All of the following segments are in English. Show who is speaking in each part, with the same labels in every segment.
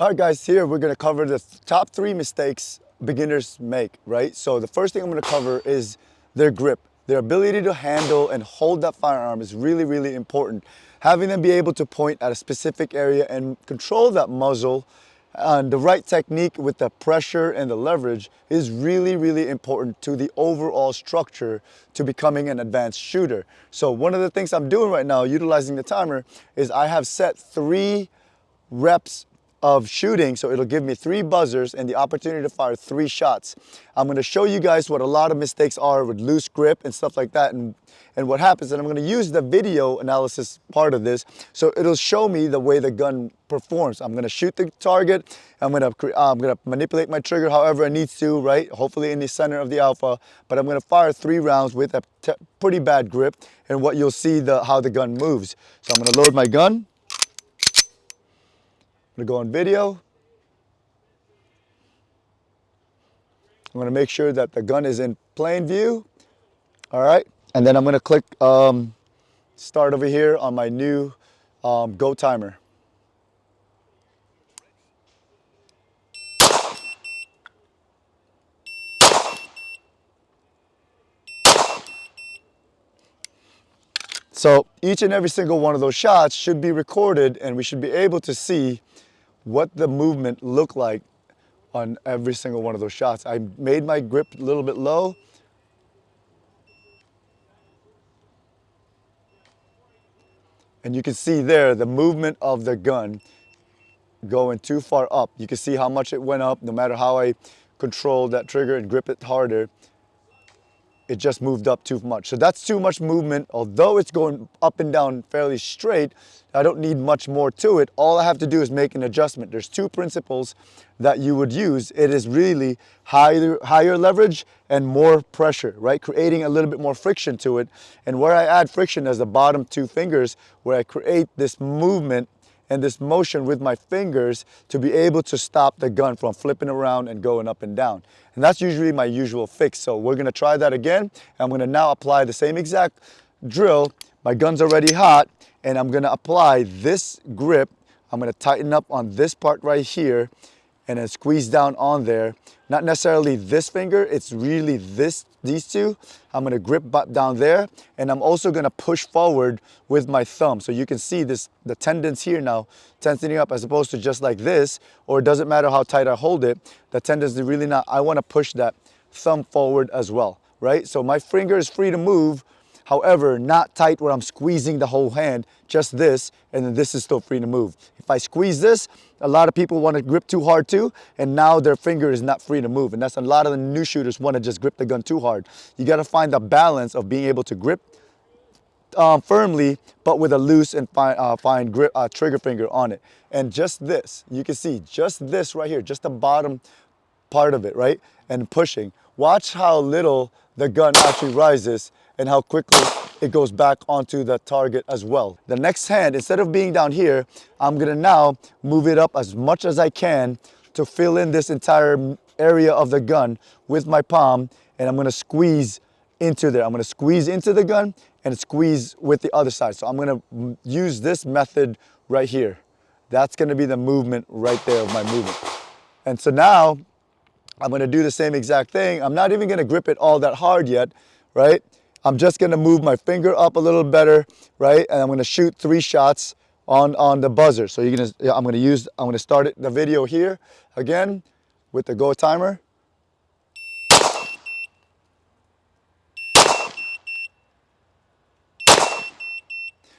Speaker 1: All right, guys, here we're gonna cover the top 3 mistakes beginners make, right? So the first thing I'm gonna cover is their grip. Their ability to handle and hold that firearm is really, really important. Having them be able to point at a specific area and control that muzzle and the right technique with the pressure and the leverage is really, really important to the overall structure to becoming an advanced shooter. So one of the things I'm doing right now, utilizing the timer, is I have set 3 reps of shooting, so it'll give me 3 buzzers and the opportunity to fire 3 shots. I'm going to show you guys what a lot of mistakes are with loose grip and stuff like that, and what happens. And I'm going to use the video analysis part of this, so it'll show me the way the gun performs. I'm going to shoot the target. I'm going to manipulate my trigger however it needs to, right? Hopefully in the center of the alpha, but I'm going to fire 3 rounds with a pretty bad grip, and what you'll see how the gun moves. So I'm going to load my gun. I'm going to go on video. I'm going to make sure that the gun is in plain view. All right. And then I'm going to click start over here on my new Go timer. So each and every single one of those shots should be recorded, and we should be able to see what the movement looked like on every single one of those shots. I made my grip a little bit low. And you can see there the movement of the gun going too far up. You can see how much it went up. No matter how I controlled that trigger and grip it harder, it just moved up too much. So that's too much movement. Although it's going up and down fairly straight, I don't need much more to it. All I have to do is make an adjustment. There's 2 principles that you would use. It is really higher leverage and more pressure, right? Creating a little bit more friction to it. And where I add friction is the bottom 2 fingers, where I create this movement and this motion with my fingers to be able to stop the gun from flipping around and going up and down. And that's usually my usual fix. So we're gonna try that again. I'm gonna now apply the same exact drill. My gun's already hot, and I'm gonna apply this grip. I'm gonna tighten up on this part right here and then squeeze down on there. Not necessarily this finger, it's really these 2. I'm gonna grip down there, and I'm also gonna push forward with my thumb. So you can see the tendons here now tensing up, as opposed to just like this, or it doesn't matter how tight I hold it, the tendons are really not, I wanna push that thumb forward as well, right? So my finger is free to move, however, not tight where I'm squeezing the whole hand, just this, and then this is still free to move. If I squeeze this, a lot of people want to grip too hard too, and now their finger is not free to move. And that's a lot of the new shooters want to just grip the gun too hard. You got to find the balance of being able to grip firmly, but with a loose and fine grip, trigger finger on it. And just this, you can see just this right here, just the bottom part of it, right? And pushing. Watch how little the gun actually rises and how quickly it goes back onto the target as well. The next hand, instead of being down here, I'm gonna now move it up as much as I can to fill in this entire area of the gun with my palm, and I'm gonna squeeze into there. I'm gonna squeeze into the gun and squeeze with the other side. So I'm gonna use this method right here. That's gonna be the movement right there of my movement. And so now I'm gonna do the same exact thing. I'm not even gonna grip it all that hard yet, right? I'm just gonna move my finger up a little better, right? And I'm gonna shoot 3 shots on the buzzer. So I'm gonna start the video here again with the Go timer.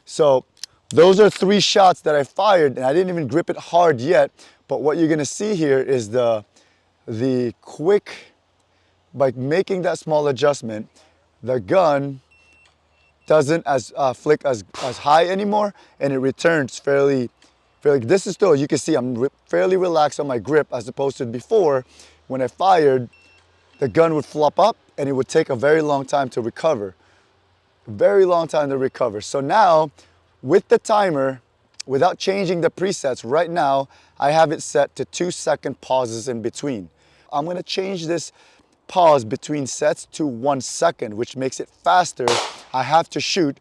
Speaker 1: So those are 3 shots that I fired, and I didn't even grip it hard yet. But what you're gonna see here is the quick, by making that small adjustment, the gun doesn't flick as high anymore, and it returns fairly. This is still, you can see I'm fairly relaxed on my grip, as opposed to before when I fired, the gun would flop up and it would take a very long time to recover. Very long time to recover. So now with the timer, without changing the presets, right now I have it set to 2-second pauses in between. I'm gonna change this pause between sets to 1 second, which makes it faster. I have to shoot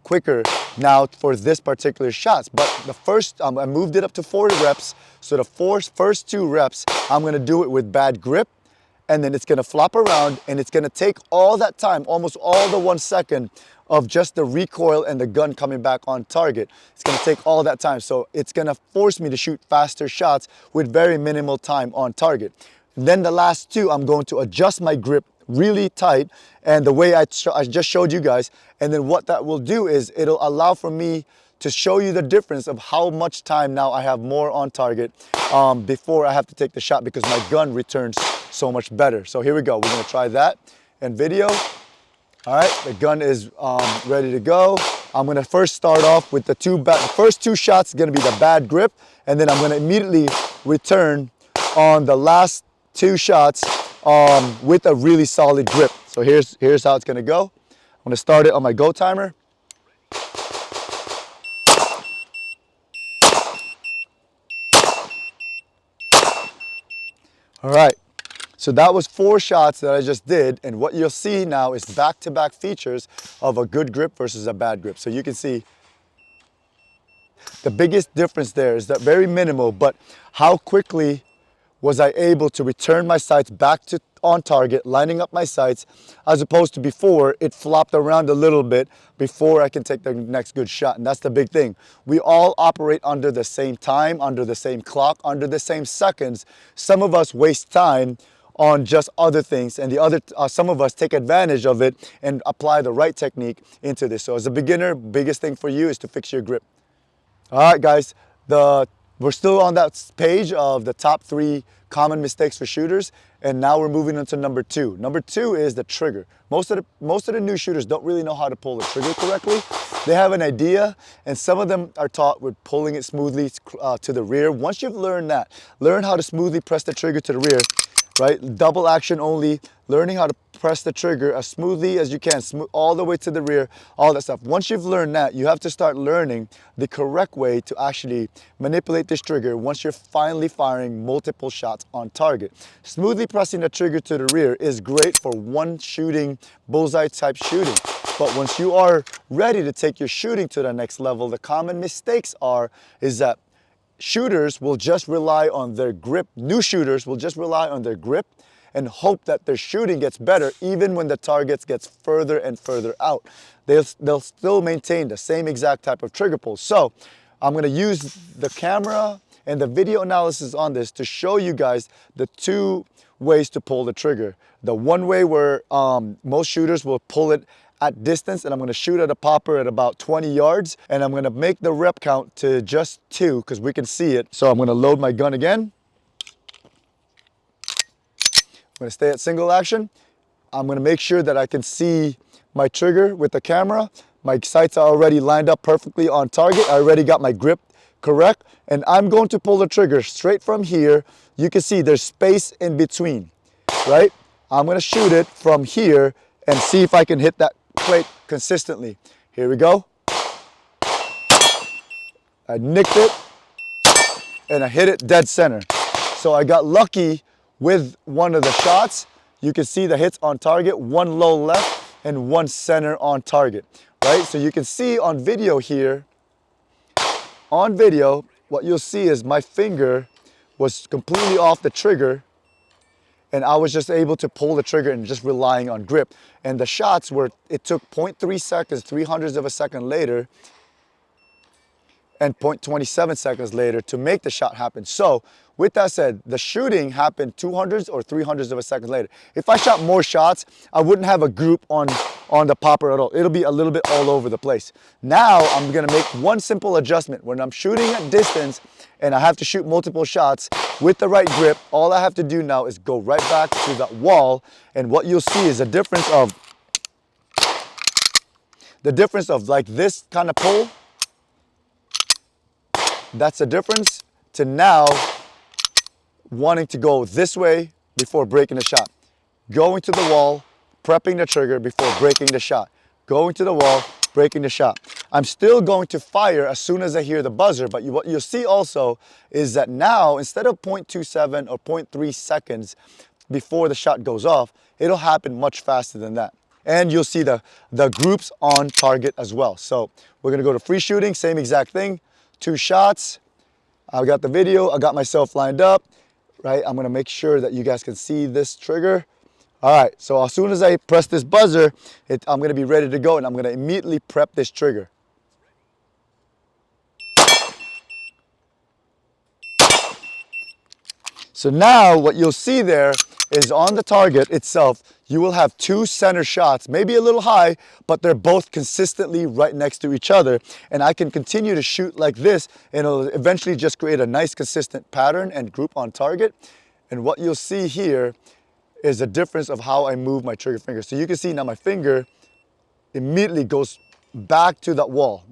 Speaker 1: quicker now for this particular shots. But the first, I moved it up to 40 reps. So the first 2 reps, I'm gonna do it with bad grip, and then it's gonna flop around, and it's gonna take all that time, almost all the 1 second of just the recoil and the gun coming back on target. It's gonna take all that time. So it's gonna force me to shoot faster shots with very minimal time on target. Then the last 2, I'm going to adjust my grip really tight, and the way I just showed you guys. And then what that will do is it'll allow for me to show you the difference of how much time now I have more on target before I have to take the shot, because my gun returns so much better. So here we go. We're gonna try that in video. All right, the gun is ready to go. I'm gonna first start off with the first 2 shots gonna be the bad grip, and then I'm gonna immediately return on the last 2 shots with a really solid grip. So here's how it's gonna go. I'm gonna start it on my go timer. All right, so that was 4 shots that I just did, and what you'll see now is back-to-back features of a good grip versus a bad grip. So you can see the biggest difference there is that very minimal, but how quickly was I able to return my sights back to on target, lining up my sights, as opposed to before it flopped around a little bit before I can take the next good shot. And that's the big thing. We all operate under the same time, under the same clock, under the same seconds. Some of us waste time on just other things, and some of us take advantage of it and apply the right technique into this. So as a beginner, biggest thing for you is to fix your grip. All right, guys, we're still on that page of the top 3 common mistakes for shooters, and now we're moving into number 2. Number 2 is the trigger. Most of the new shooters don't really know how to pull the trigger correctly. They have an idea, and some of them are taught with pulling it smoothly to the rear. Once you've learned that, learn how to smoothly press the trigger to the rear, right? Double action only, learning how to press the trigger as smoothly as you can, all the way to the rear, all that stuff. Once you've learned that, you have to start learning the correct way to actually manipulate this trigger once you're finally firing multiple shots on target. Smoothly pressing the trigger to the rear is great for one shooting, bullseye type shooting. But once you are ready to take your shooting to the next level, the common mistakes is that shooters will just rely on their grip. New shooters will just rely on their grip and hope that their shooting gets better even when the target gets further and further out. They'll still maintain the same exact type of trigger pull. So I'm gonna use the camera and the video analysis on this to show you guys the 2 ways to pull the trigger. The one way where most shooters will pull it at distance, and I'm gonna shoot at a popper at about 20 yards, and I'm gonna make the rep count to just 2 because we can see it. So I'm gonna load my gun again. I'm gonna stay at single action. I'm gonna make sure that I can see my trigger with the camera. My sights are already lined up perfectly on target. I already got my grip correct, and I'm going to pull the trigger straight from here. You can see there's space in between, right? I'm gonna shoot it from here and see if I can hit that plate consistently. Here we go. I nicked it and I hit it dead center. So I got lucky with one of the shots. You can see the hits on target, 1 low left and 1 center on target, right? So you can see on video here, what you'll see is my finger was completely off the trigger, and I was just able to pull the trigger and just relying on grip. And the shots it took 0.3 seconds, 300ths of a second later, and 0.27 seconds later to make the shot happen. So with that said, the shooting happened 200ths or 300ths of a second later. If I shot more shots, I wouldn't have a group on the popper at all. It'll be a little bit all over the place. Now I'm gonna make one simple adjustment. When I'm shooting at distance and I have to shoot multiple shots with the right grip, all I have to do now is go right back to that wall, and what you'll see is a difference of like this kind of pull. That's the difference to now wanting to go this way before breaking the shot. Going to the wall, prepping the trigger before breaking the shot. Going to the wall, breaking the shot. I'm still going to fire as soon as I hear the buzzer, but what you'll see also is that now, instead of 0.27 or 0.3 seconds before the shot goes off, it'll happen much faster than that. and you'll see the groups on target as well. So we're gonna go to free shooting, same exact thing, 2 shots. I got the video, I got myself lined up, right? I'm gonna make sure that you guys can see this trigger. All right, so as soon as I press this buzzer, I'm gonna be ready to go, and I'm gonna immediately prep this trigger. So now what you'll see there is on the target itself, you will have 2 center shots, maybe a little high, but they're both consistently right next to each other. And I can continue to shoot like this, and it'll eventually just create a nice consistent pattern and group on target. And what you'll see here is a difference of how I move my trigger finger. So you can see now my finger immediately goes back to that wall.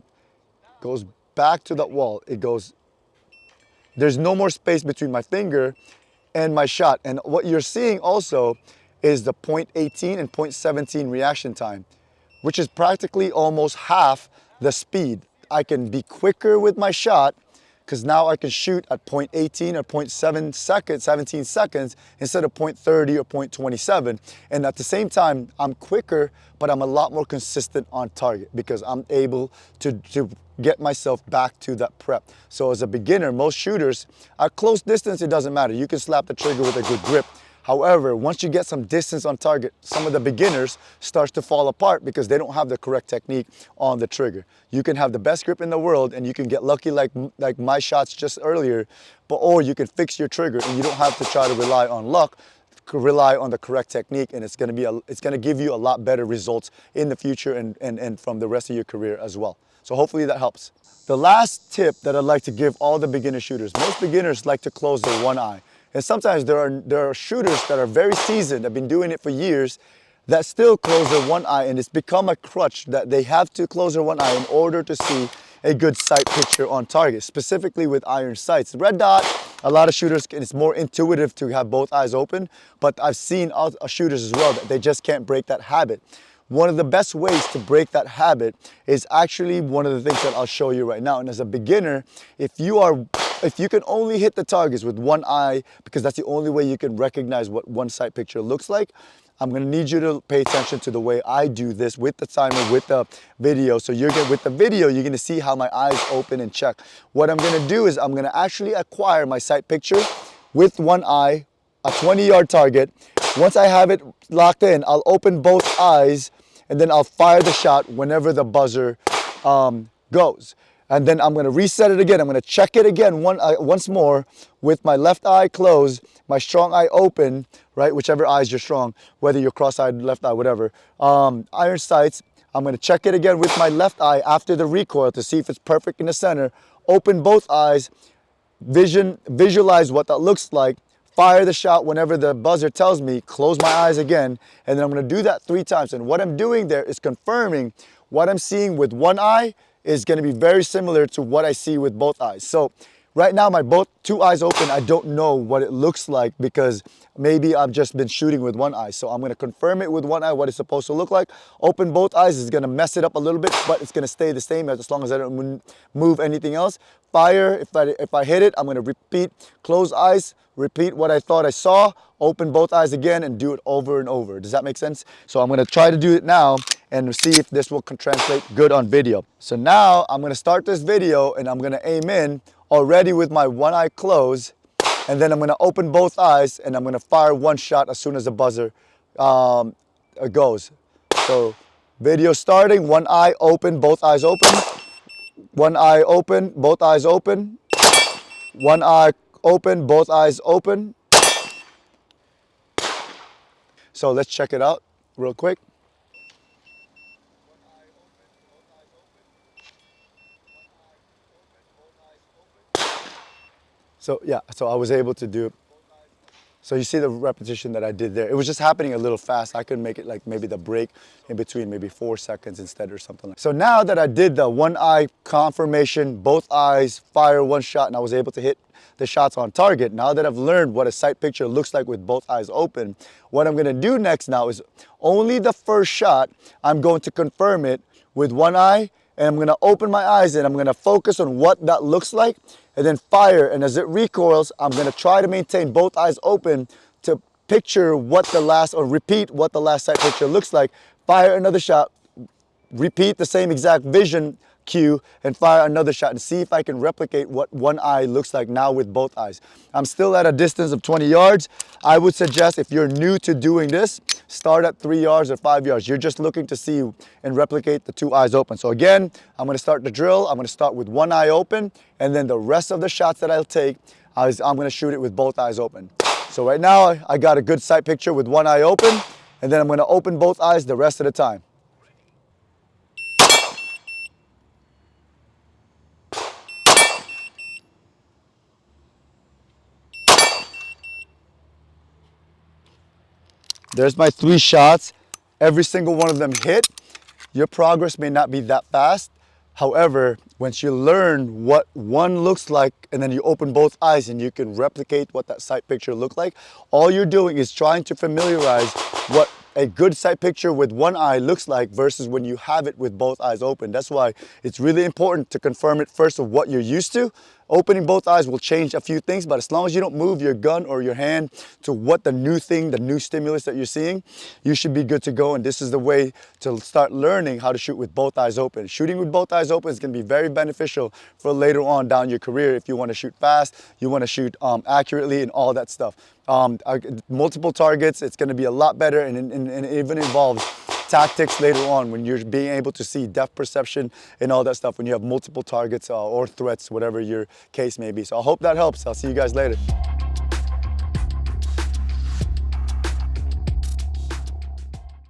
Speaker 1: Goes back to that wall. It goes, there's no more space between my finger and my shot. And what you're seeing also is the 0.18 and 0.17 reaction time, which is practically almost half the speed. I can be quicker with my shot because now I can shoot at 0.18 or 0.17 seconds instead of 0.30 or 0.27. And at the same time, I'm quicker, but I'm a lot more consistent on target because I'm able to get myself back to that prep. So as a beginner, most shooters, at close distance, it doesn't matter. You can slap the trigger with a good grip. However, once you get some distance on target, some of the beginners starts to fall apart because they don't have the correct technique on the trigger. You can have the best grip in the world and you can get lucky like my shots just earlier, or you can fix your trigger and you don't have to try to rely on luck, rely on the correct technique, and it's gonna give you a lot better results in the future and from the rest of your career as well. So hopefully that helps. The last tip that I'd like to give all the beginner shooters, most beginners like to close their one eye. And sometimes there are shooters that are very seasoned, have been doing it for years, that still close their one eye, and it's become a crutch that they have to close their one eye in order to see a good sight picture on target, specifically with iron sights. Red dot, a lot of shooters, it's more intuitive to have both eyes open, but I've seen shooters as well that they just can't break that habit. One of the best ways to break that habit is actually one of the things that I'll show you right now. And as a beginner, if you can only hit the targets with one eye, because that's the only way you can recognize what one sight picture looks like, I'm gonna need you to pay attention to the way I do this with the timer, with the video. So with the video, you're gonna see how my eyes open and check. What I'm gonna do is I'm gonna actually acquire my sight picture with one eye, a 20-yard target. Once I have it locked in, I'll open both eyes and then I'll fire the shot whenever the buzzer goes. And then I'm gonna reset it again. I'm gonna check it again once more with my left eye closed, my strong eye open, right? Whichever eye is your strong, whether you're cross-eyed, left eye, whatever. Iron sights, I'm gonna check it again with my left eye after the recoil to see if it's perfect in the center. Open both eyes, visualize what that looks like, fire the shot whenever the buzzer tells me, close my eyes again, and then I'm gonna do that 3 times. And what I'm doing there is confirming what I'm seeing with one eye is gonna be very similar to what I see with both eyes. So right now, my 2 eyes open, I don't know what it looks like because maybe I've just been shooting with one eye. So I'm gonna confirm it with one eye, what it's supposed to look like. Open both eyes is gonna mess it up a little bit, but it's gonna stay the same as long as I don't move anything else. Fire, if I hit it, I'm gonna repeat, close eyes, repeat what I thought I saw, open both eyes again, and do it over and over. Does that make sense? So I'm gonna try to do it now and see if this will translate good on video. So now I'm gonna start this video and I'm gonna aim in already with my one eye closed, and then I'm gonna open both eyes and I'm gonna fire one shot as soon as the buzzer goes. So video starting, one eye open, both eyes open, one eye open, both eyes open, one eye open, both eyes open. So let's check it out real quick. So yeah, so I was able to do it. So you see the repetition that I did there. It was just happening a little fast. I could make it like maybe the break in between, maybe 4 seconds instead or something like that. So now that I did the one eye confirmation, both eyes, fire one shot, and I was able to hit the shots on target, now that I've learned what a sight picture looks like with both eyes open, what I'm gonna do next now is only the first shot, I'm going to confirm it with one eye, and I'm gonna open my eyes and I'm gonna focus on what that looks like and then fire. And as it recoils, I'm gonna try to maintain both eyes open to picture what the last, or repeat what the last sight picture looks like, fire another shot, repeat the same exact vision cue and fire another shot and see if I can replicate what one eye looks like now with both eyes. I'm still at a distance of 20 yards. I would suggest if you're new to doing this, start at 3 yards or 5 yards. You're just looking to see and replicate the two eyes open. So again, I'm gonna start the drill. I'm gonna start with one eye open, and then the rest of the shots that I'll take, I'm gonna shoot it with both eyes open. So right now, I got a good sight picture with one eye open, and then I'm gonna open both eyes the rest of the time. There's my 3 shots. Every single one of them hit. Your progress may not be that fast. However, once you learn what one looks like and then you open both eyes and you can replicate what that sight picture looked like, all you're doing is trying to familiarize what a good sight picture with one eye looks like versus when you have it with both eyes open. That's why it's really important to confirm it first of what you're used to. Opening both eyes will change a few things, but as long as you don't move your gun or your hand to what the new thing, the new stimulus that you're seeing, you should be good to go. And this is the way to start learning how to shoot with both eyes open. Shooting with both eyes open is going to be very beneficial for later on down your career if you want to shoot fast, you want to shoot accurately and all that stuff. Multiple targets, it's going to be a lot better, and it even involves tactics later on when you're being able to see depth perception and all that stuff when you have multiple targets or threats, whatever your case may be. So I hope that helps. I'll see you guys later.